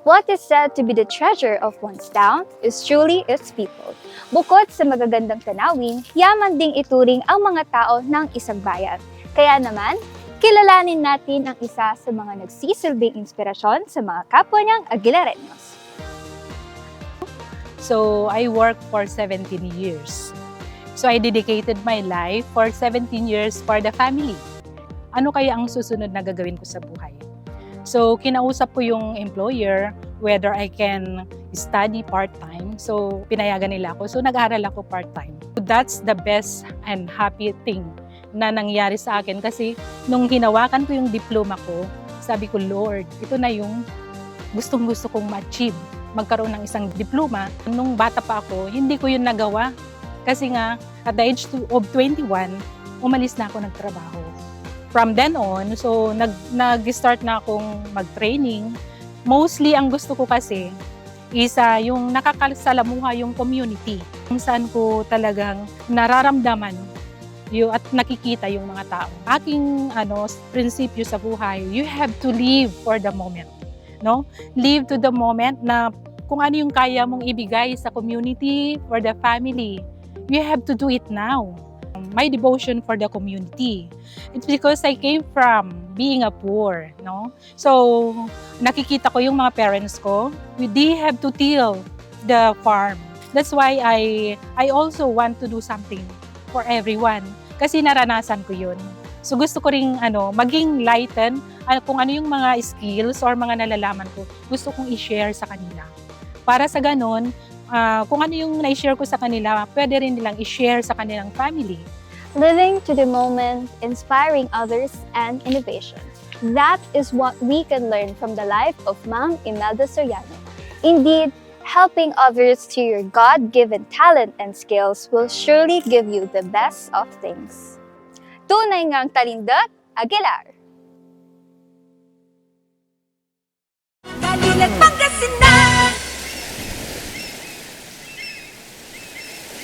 What is said to be the treasure of one's town is truly its people. Bukod sa magagandang tanawin, yaman ding ituring ang mga tao ng isang bayan. Kaya naman, kilalanin natin ang isa sa mga nagsisilbing inspirasyon sa mga kapwa niyang Aguilareños. So I worked for 17 years. So I dedicated my life for 17 years for the family. Ano kaya ang susunod na gagawin ko sa buhay? So kinausap ko yung employer whether I can study part-time. So pinayagan nila ako. So nag-aaral ako part-time. That's the best and happy thing na nangyari sa akin kasi nung hinawakan ko yung diploma ko, sabi ko, Lord, ito na yung gustong-gusto kong ma-achieve. Magkaroon ng isang diploma. Nung bata pa ako, hindi ko yun nagawa. Kasi nga, at the age of 21, umalis na ako nagtrabaho. From then on, so nag-start na akong mag-training. Mostly, ang gusto ko kasi, isa yung nakakasalamuha yung community. Kung saan ko talagang nararamdaman at nakikita yung mga tao. Aking prinsipyo sa buhay, you have to live for the moment. No? Live to the moment na kung ano yung kaya mong ibigay sa community, for the family, you have to do it now. My devotion for the community. It's because I came from being a poor, no? So, nakikita ko yung mga parents ko, they have to till the farm. That's why I also want to do something for everyone. Kasi naranasan ko yun. So, gusto ko ring maging lighten kung ano yung mga skills or mga nalalaman ko, gusto kong i-share sa kanila. Para sa ganun, kung ano yung na-share ko sa kanila, pwede rin nilang i-share sa kanilang family. Living to the moment, inspiring others, and innovation. That is what we can learn from the life of Ma'am Imelda Soriano. Indeed, helping others through your God-given talent and skills will surely give you the best of things. Tunay ngang talindot, Aguilar!